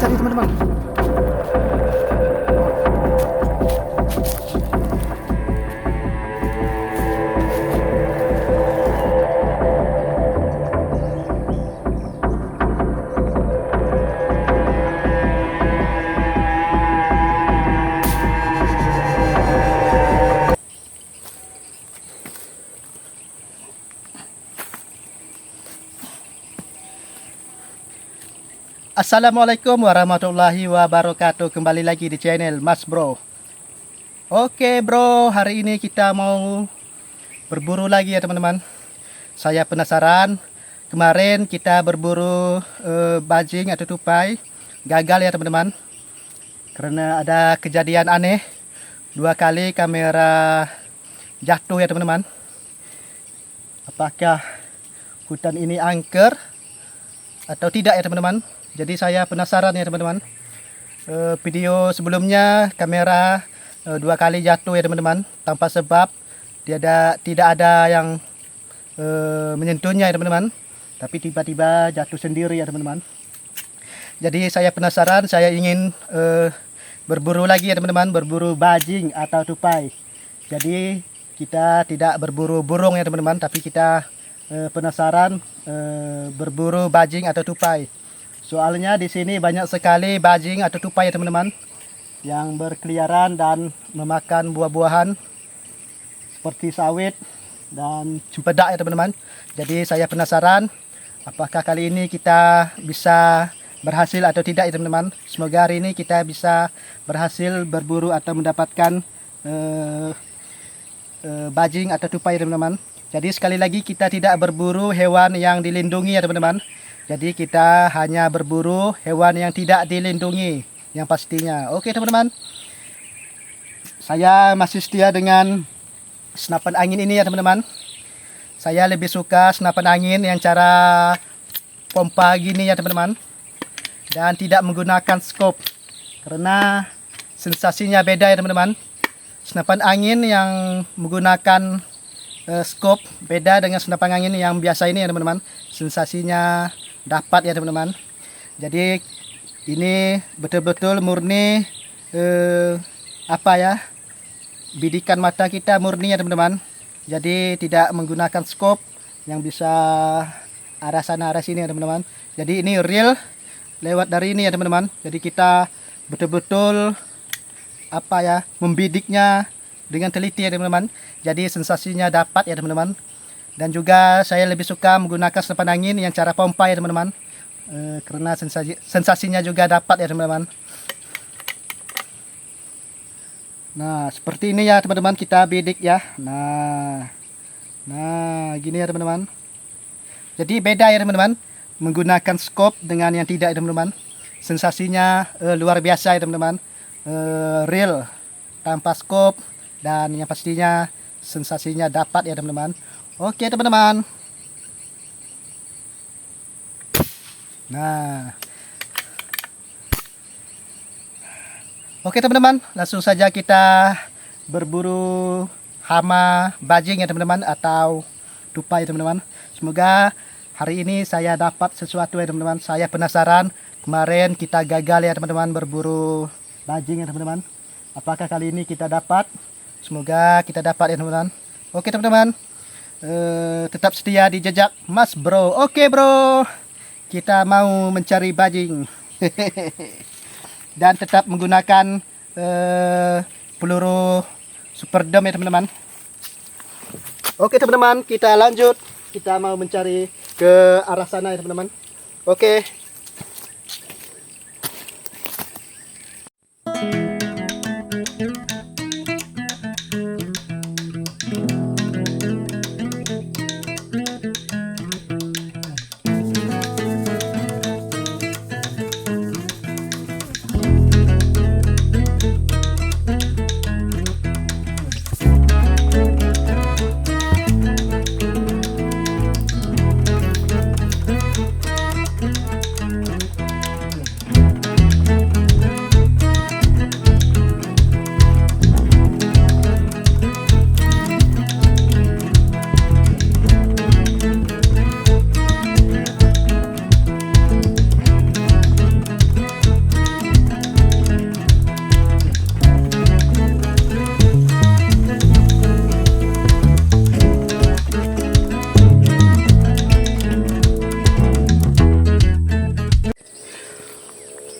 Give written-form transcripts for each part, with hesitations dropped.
tadi teman-teman. Assalamualaikum warahmatullahi wabarakatuh. Kembali lagi di channel Mas Bro. Oke bro, hari ini kita mau berburu lagi ya teman-teman. Saya penasaran. Kemarin kita berburu bajing atau tupai. Gagal ya teman-teman. Karena ada kejadian aneh. 2 kali kamera jatuh ya teman-teman. Apakah hutan ini angker atau tidak ya teman-teman? Jadi saya penasaran ya teman-teman. Video sebelumnya kamera 2 kali jatuh ya teman-teman, tanpa sebab. Tidak ada yang menyentuhnya ya teman-teman, tapi tiba-tiba jatuh sendiri ya teman-teman. Jadi saya penasaran, saya ingin berburu lagi ya teman-teman, berburu bajing atau tupai. Jadi kita tidak berburu burung ya teman-teman, tapi kita penasaran berburu bajing atau tupai. Soalnya di sini banyak sekali bajing atau tupai ya teman-teman, yang berkeliaran dan memakan buah-buahan seperti sawit dan cempedak ya teman-teman. Jadi saya penasaran apakah kali ini kita bisa berhasil atau tidak ya teman-teman. Semoga hari ini kita bisa berhasil berburu atau mendapatkan bajing atau tupai ya teman-teman. Jadi sekali lagi kita tidak berburu hewan yang dilindungi ya teman-teman. Jadi kita hanya berburu hewan yang tidak dilindungi yang pastinya. Oke teman-teman. Saya masih setia dengan senapan angin ini ya teman-teman. Saya lebih suka senapan angin yang cara pompa gini ya teman-teman. Dan tidak menggunakan scope. Karena sensasinya beda ya teman-teman. Senapan angin yang menggunakan scope beda dengan senapan angin yang biasa ini ya teman-teman. Sensasinya dapat ya teman-teman. Jadi ini betul-betul murni bidikan mata kita murni ya teman-teman. Jadi tidak menggunakan scope yang bisa arah sana arah sini ya teman-teman. Jadi ini real lewat dari ini ya teman-teman. Jadi kita betul-betul membidiknya dengan teliti ya teman-teman. Jadi sensasinya dapat ya teman-teman. Dan juga saya lebih suka menggunakan senapan angin yang cara pompa ya teman-teman. Karena sensasinya juga dapat ya teman-teman. Nah seperti ini ya teman-teman, kita bidik ya. Nah gini ya teman-teman. Jadi beda ya teman-teman, menggunakan scope dengan yang tidak ya teman-teman. Sensasinya luar biasa ya teman-teman. Real tanpa scope, dan yang pastinya sensasinya dapat ya teman-teman. Oke teman-teman. Nah. Oke teman-teman, langsung saja kita berburu hama bajing ya teman-teman, atau tupai ya teman-teman. Semoga hari ini saya dapat sesuatu ya teman-teman. Saya penasaran, kemarin kita gagal ya teman-teman berburu bajing ya teman-teman. Apakah kali ini kita dapat? Semoga kita dapat ya teman-teman. Oke teman-teman. Tetap setia di jejak Mas Bro. Oke bro, kita mau mencari bajing. Dan tetap menggunakan peluru super dome ya teman-teman. Oke teman-teman, kita lanjut. Kita mau mencari ke arah sana ya teman-teman. Oke.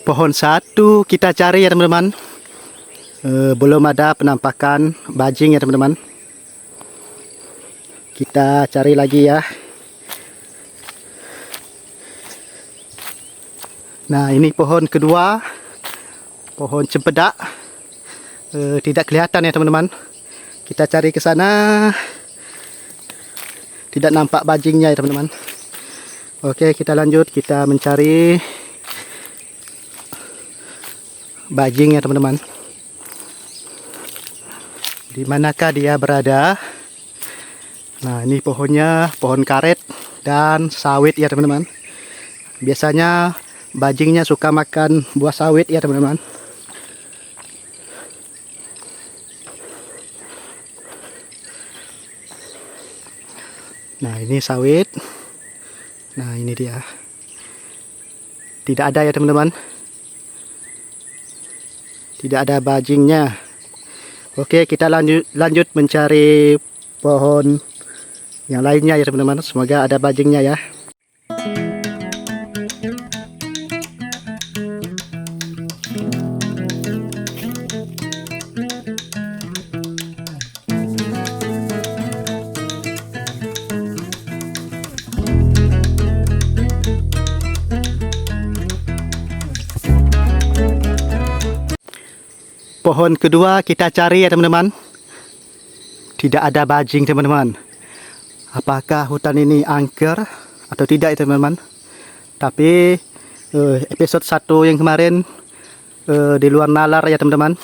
pohon satu kita cari ya teman-teman. Belum ada penampakan bajing ya teman-teman. Kita cari lagi ya. Nah, ini pohon kedua, pohon cempedak. Tidak kelihatan ya teman-teman. Kita cari ke sana. Tidak nampak bajingnya ya teman-teman. Oke, kita lanjut. Kita mencari bajing ya teman-teman. Di manakah dia berada? Nah, ini pohonnya pohon karet dan sawit ya teman-teman. Biasanya bajingnya suka makan buah sawit ya teman-teman. Nah, ini sawit. Nah, ini dia. Tidak ada ya teman-teman. Tidak ada bajingnya. Oke, kita lanjut mencari pohon yang lainnya ya teman-teman. Semoga ada bajingnya ya. Pohon kedua kita cari ya teman-teman. Tidak ada bajing teman-teman. Apakah hutan ini angker atau tidak ya teman-teman? Tapi episode 1 yang kemarin di luar nalar ya teman-teman.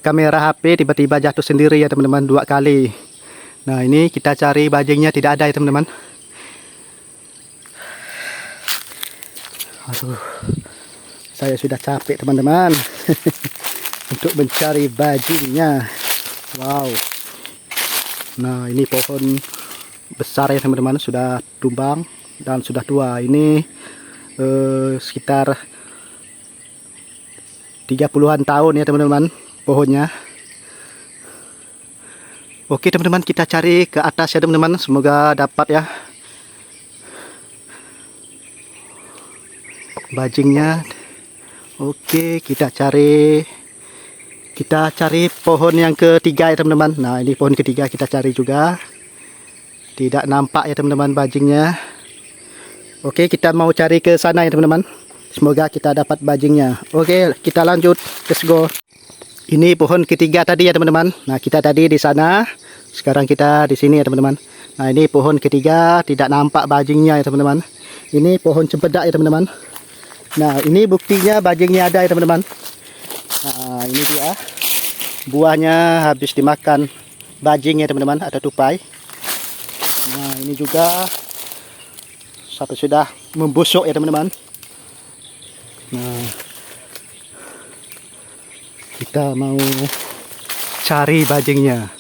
Kamera HP tiba-tiba jatuh sendiri ya teman-teman 2 kali. Nah, ini kita cari bajingnya, tidak ada ya teman-teman. Aduh, saya sudah capek teman-teman untuk mencari bajingnya. Wow. Nah, ini pohon besar ya teman-teman, sudah tumbang dan sudah tua. Ini sekitar 30-an tahun ya teman-teman pohonnya. Oke teman-teman, kita cari ke atas ya teman-teman, semoga dapat ya bajingnya. Oke, kita cari pohon yang ketiga ya teman-teman. Nah, ini pohon ketiga kita cari juga. Tidak nampak ya teman-teman bajingnya. Oke, kita mau cari ke sana ya teman-teman. Semoga kita dapat bajingnya. Oke, kita lanjut. Let's go. Ini pohon ketiga tadi ya teman-teman. Nah, kita tadi di sana, sekarang kita di sini ya teman-teman. Nah, ini pohon ketiga, tidak nampak bajingnya ya teman-teman. Ini pohon cempedak ya teman-teman. Nah, ini buktinya bajingnya ada ya teman-teman. Nah, ini dia. Buahnya habis dimakan bajing ya teman-teman, ada tupai. Nah, ini juga satu sudah membusuk ya teman-teman. Nah, kita mau cari bajingnya.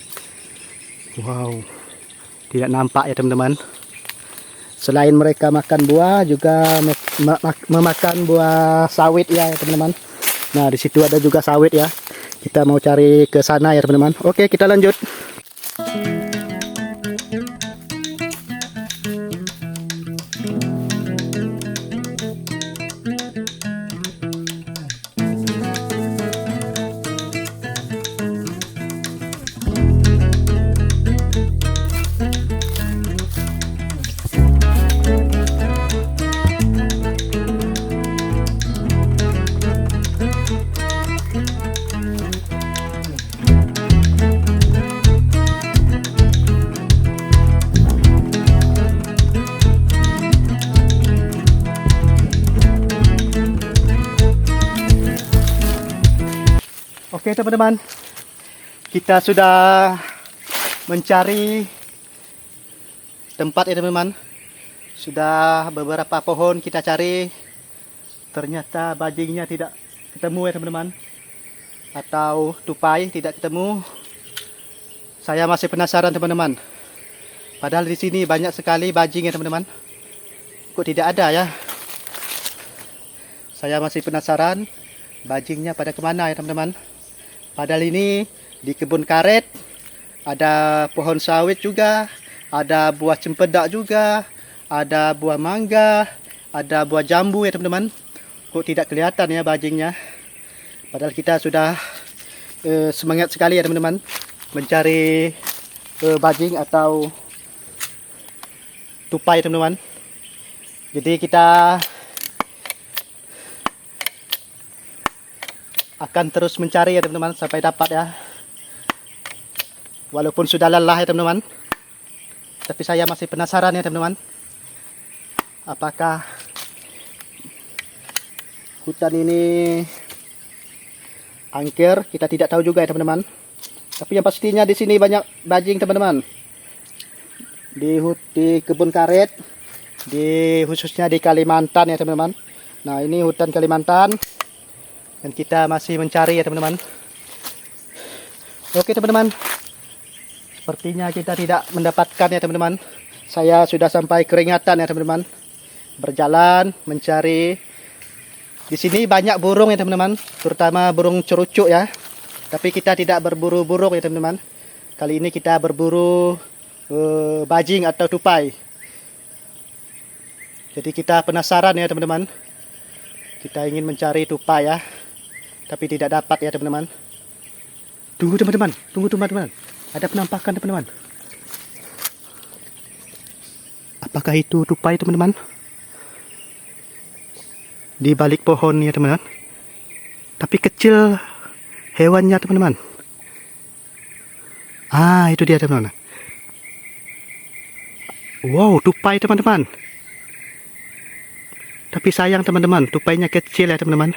Wow, tidak nampak ya teman-teman. Selain mereka makan buah, juga memakan buah sawit ya teman-teman. Nah, di situ ada juga sawit ya. Kita mau cari ke sana ya teman-teman. Oke, kita lanjut. Oke teman-teman, kita sudah mencari tempat ya teman-teman. Sudah beberapa pohon kita cari, ternyata bajingnya tidak ketemu ya teman-teman, atau tupai tidak ketemu. Saya masih penasaran teman-teman. Padahal di sini banyak sekali bajing ya teman-teman. Kok tidak ada ya? Saya masih penasaran bajingnya pada kemana ya teman-teman. Padahal ini di kebun karet, ada pohon sawit juga, ada buah cempedak juga, ada buah mangga, ada buah jambu ya teman-teman. kok tidak kelihatan ya bajingnya. Padahal kita sudah semangat sekali ya teman-teman mencari bajing atau tupai teman-teman. Jadi kita akan terus mencari ya teman-teman sampai dapat ya. Walaupun sudah lelah ya teman-teman, tapi saya masih penasaran ya teman-teman, apakah hutan ini angker. Kita tidak tahu juga ya teman-teman. Tapi yang pastinya di sini banyak bajing teman-teman. Di kebun karet, khususnya di Kalimantan ya teman-teman. Nah, ini hutan Kalimantan dan kita masih mencari ya teman-teman. Oke teman-teman, sepertinya kita tidak mendapatkan ya teman-teman. Saya sudah sampai keringatan ya teman-teman, berjalan mencari. Di sini banyak burung ya teman-teman, terutama burung cerucuk ya. Tapi kita tidak berburu burung ya teman-teman. Kali ini kita berburu bajing atau tupai. Jadi kita penasaran ya teman-teman. Kita ingin mencari tupai ya, tapi tidak dapat ya teman-teman. Tunggu teman-teman, tunggu teman-teman. Ada penampakan teman-teman. Apakah itu tupai teman-teman? Di balik pohon ya teman-teman. Tapi kecil hewannya teman-teman. Ah, itu dia teman-teman. Wow, tupai teman-teman. Tapi sayang teman-teman, tupainya kecil ya teman-teman.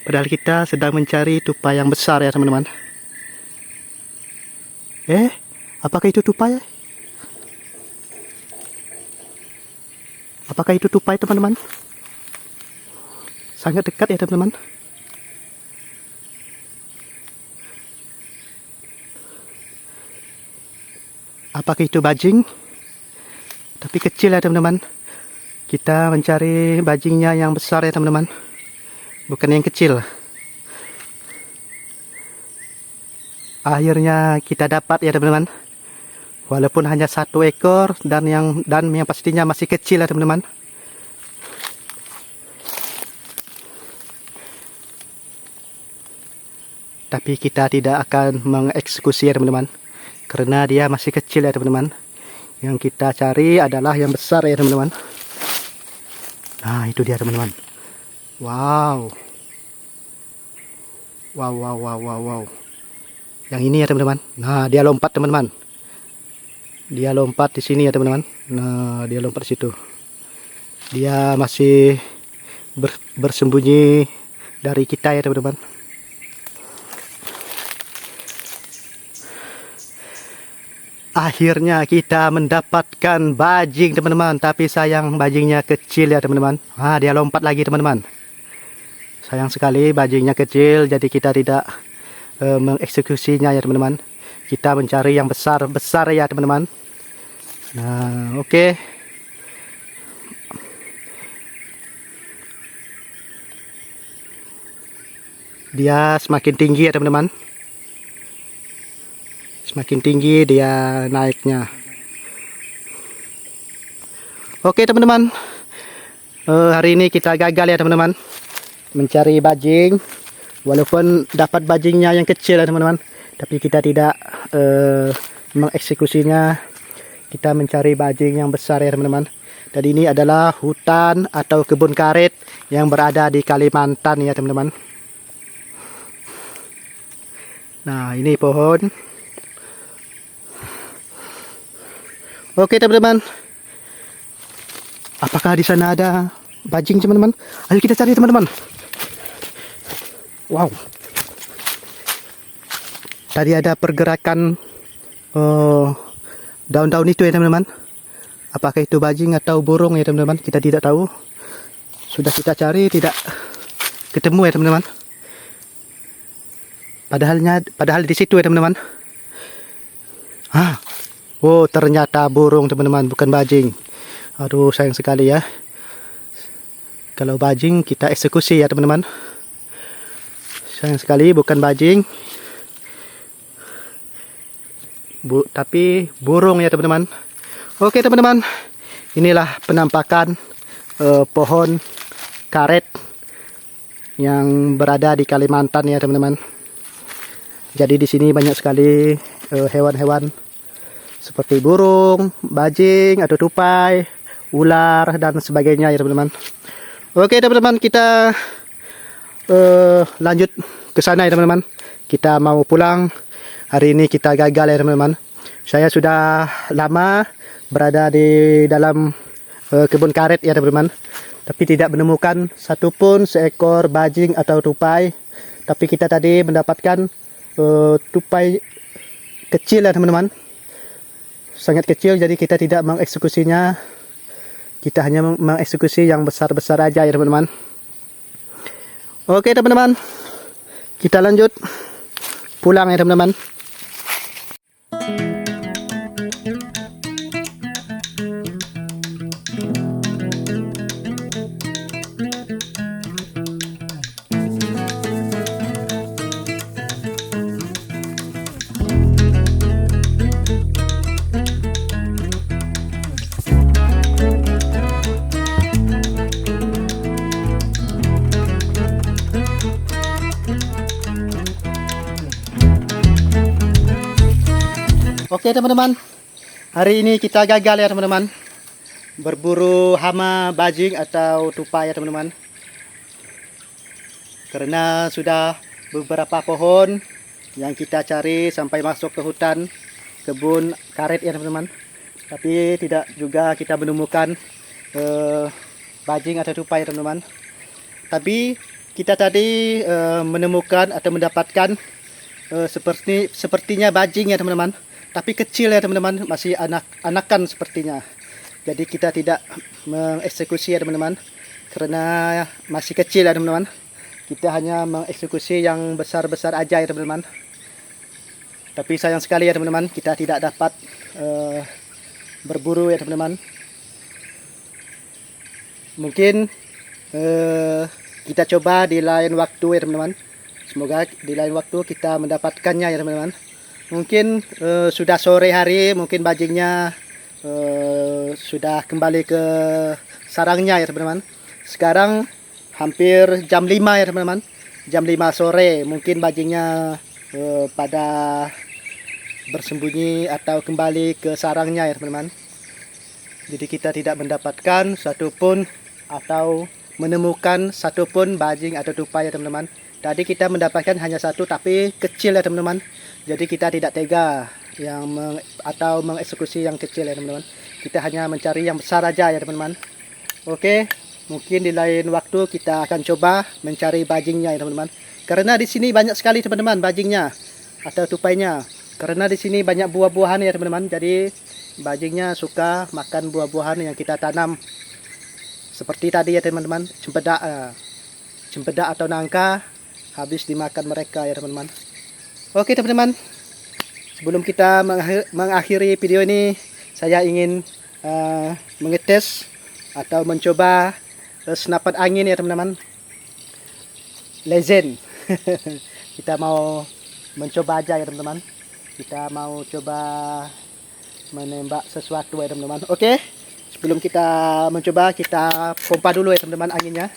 Padahal kita sedang mencari tupai yang besar ya teman-teman. Apakah itu tupai? Apakah itu tupai teman-teman? Sangat dekat ya teman-teman. Apakah itu bajing? Tapi kecil ya teman-teman. Kita mencari bajingnya yang besar ya teman-teman, bukan yang kecil. Akhirnya kita dapat ya teman-teman. Walaupun hanya 1 ekor dan yang pastinya masih kecil ya teman-teman. Tapi kita tidak akan mengeksekusi ya teman-teman, karena dia masih kecil ya teman-teman. Yang kita cari adalah yang besar ya teman-teman. Nah, itu dia teman-teman. Wow. Wow. Yang ini ya teman-teman. Nah, dia lompat teman-teman. Dia lompat di sini ya teman-teman. Nah, dia lompat di situ. Dia masih bersembunyi dari kita ya teman-teman. Akhirnya kita mendapatkan bajing teman-teman, tapi sayang bajingnya kecil ya teman-teman. Ah, dia lompat lagi teman-teman. Sayang sekali bajingnya kecil, jadi kita tidak mengeksekusinya ya teman-teman. Kita mencari yang besar ya teman-teman. Nah, oke. Dia semakin tinggi ya teman-teman. Semakin tinggi dia naiknya. Oke teman-teman, hari ini kita gagal ya teman-teman mencari bajing. Walaupun dapat bajingnya yang kecil ya teman-teman, tapi kita tidak mengeksekusinya. Kita mencari bajing yang besar ya teman-teman. Dan ini adalah hutan atau kebun karet yang berada di Kalimantan ya teman-teman. Nah, ini pohon. Oke teman-teman, apakah di sana ada bajing teman-teman? Ayo kita cari teman-teman. Wow, tadi ada pergerakan daun-daun itu ya teman-teman. Apakah itu bajing atau burung ya teman-teman? Kita tidak tahu. Sudah kita cari tidak ketemu ya teman-teman. Padahal di situ ya teman-teman. Oh, ternyata burung teman-teman, bukan bajing. Aduh, sayang sekali ya. Kalau bajing kita eksekusi ya teman-teman. Sayang sekali bukan bajing. Tapi burung ya teman-teman. Oke teman-teman, inilah penampakan pohon karet yang berada di Kalimantan ya teman-teman. Jadi di sini banyak sekali hewan-hewan seperti burung, bajing atau tupai, ular dan sebagainya ya teman-teman. Oke teman-teman, kita lanjut ke sana ya teman-teman. Kita mau pulang. Hari ini kita gagal ya teman-teman. Saya sudah lama berada di dalam kebun karet ya teman-teman, tapi tidak menemukan satupun seekor bajing atau tupai. Tapi kita tadi mendapatkan tupai kecil ya teman-teman, sangat kecil. Jadi kita tidak mengeksekusinya, kita hanya mengeksekusi yang besar-besar aja ya teman-teman. Oke teman-teman, kita lanjut pulang ya teman-teman. Oke teman-teman, hari ini kita gagal ya teman-teman, berburu hama bajing atau tupai ya teman-teman. Karena sudah beberapa pohon yang kita cari sampai masuk ke hutan kebun karet ya teman-teman, tapi tidak juga kita menemukan bajing atau tupai ya teman-teman. Tapi kita tadi menemukan atau mendapatkan sepertinya bajing ya teman-teman, tapi kecil ya teman-teman, masih anakan sepertinya. Jadi kita tidak mengeksekusi ya teman-teman, karena masih kecil ya teman-teman. Kita hanya mengeksekusi yang besar-besar aja ya teman-teman. Tapi sayang sekali ya teman-teman, kita tidak dapat berburu ya teman-teman. Mungkin kita coba di lain waktu ya teman-teman. Semoga di lain waktu kita mendapatkannya ya teman-teman. Mungkin sudah sore hari, mungkin bajingnya sudah kembali ke sarangnya ya teman-teman. Sekarang hampir jam 5 ya teman-teman, jam 5 sore. Mungkin bajingnya pada bersembunyi atau kembali ke sarangnya ya teman-teman. Jadi kita tidak mendapatkan satupun atau menemukan satupun bajing atau tupai ya teman-teman. Tadi kita mendapatkan hanya satu, tapi kecil ya teman-teman. Jadi kita tidak tega atau mengeksekusi yang kecil ya teman-teman. Kita hanya mencari yang besar aja ya teman-teman. Oke, mungkin di lain waktu kita akan coba mencari bajingnya ya teman-teman. Karena di sini banyak sekali teman-teman bajingnya atau tupainya. Karena di sini banyak buah-buahan ya teman-teman. Jadi bajingnya suka makan buah-buahan yang kita tanam. Seperti tadi ya teman-teman, cempedak atau nangka habis dimakan mereka ya teman-teman. Oke teman-teman, sebelum kita mengakhiri video ini, saya ingin mengetes atau mencoba senapan angin ya teman-teman. Legend. Kita mau mencoba aja ya teman-teman. Kita mau coba menembak sesuatu ya teman-teman. Oke, sebelum kita mencoba, kita pompa dulu ya teman-teman anginnya.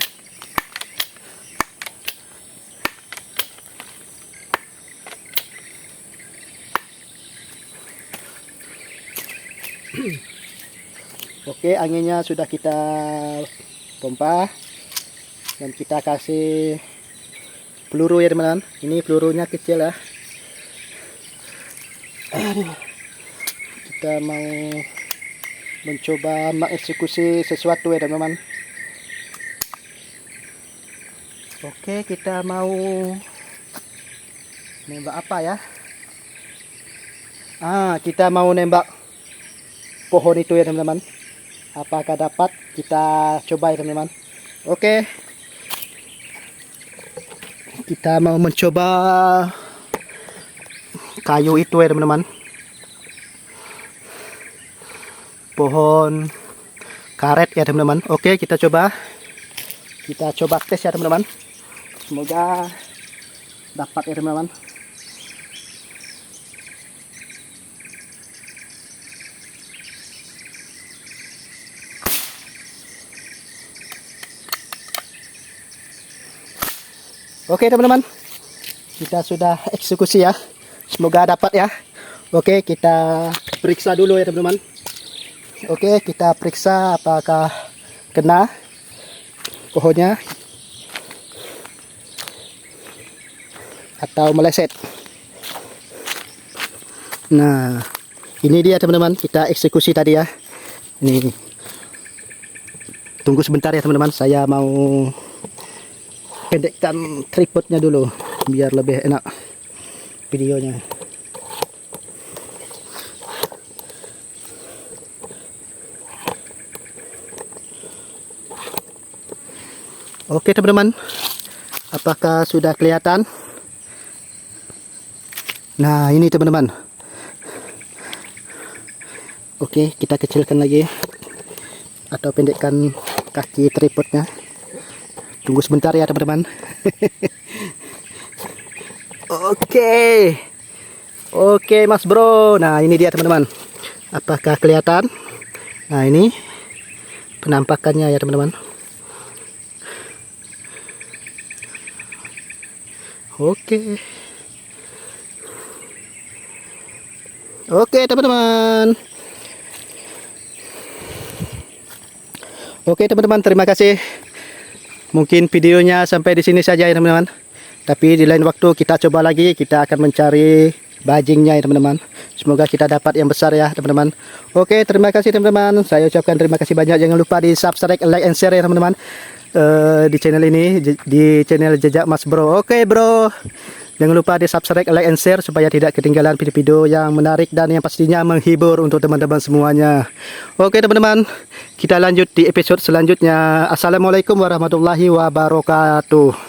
Oke, anginnya sudah kita pompa dan kita kasih peluru ya teman-teman. Ini pelurunya kecil ya. Kita mau mencoba mengeksekusi sesuatu ya teman-teman. Oke, kita mau nembak apa ya? Kita mau nembak pohon itu ya teman-teman. Apakah dapat? Kita coba ya teman-teman. Oke, kita mau mencoba kayu itu ya teman-teman, pohon karet ya teman-teman. Oke, kita coba tes ya teman-teman. Semoga dapat ya teman-teman. Oke teman-teman, kita sudah eksekusi ya. Semoga dapat ya. Oke, kita periksa dulu ya teman-teman. Oke, kita periksa apakah kena pohonnya atau meleset. Nah, ini dia teman-teman, kita eksekusi tadi ya. Ini, tunggu sebentar ya teman-teman, saya mau pendekkan tripodnya dulu biar lebih enak videonya. Oke teman-teman, apakah sudah kelihatan? Nah ini teman-teman. Oke, kita kecilkan lagi atau pendekkan kaki tripodnya. Tunggu sebentar ya teman-teman. Oke Mas Bro. Nah ini dia teman-teman. Apakah kelihatan? Nah ini penampakannya ya teman-teman. Oke teman-teman. Oke teman-teman, terima kasih. Mungkin videonya sampai di sini saja ya teman-teman. Tapi di lain waktu kita coba lagi, kita akan mencari bajingnya ya teman-teman. Semoga kita dapat yang besar ya teman-teman. Oke, terima kasih teman-teman. Saya ucapkan terima kasih banyak. Jangan lupa di subscribe, like, and share ya teman-teman. Di channel ini, di channel Jejak Mas Bro. Oke bro, jangan lupa di subscribe, like, and share supaya tidak ketinggalan video-video yang menarik dan yang pastinya menghibur untuk teman-teman semuanya. Oke teman-teman, kita lanjut di episode selanjutnya. Assalamualaikum warahmatullahi wabarakatuh.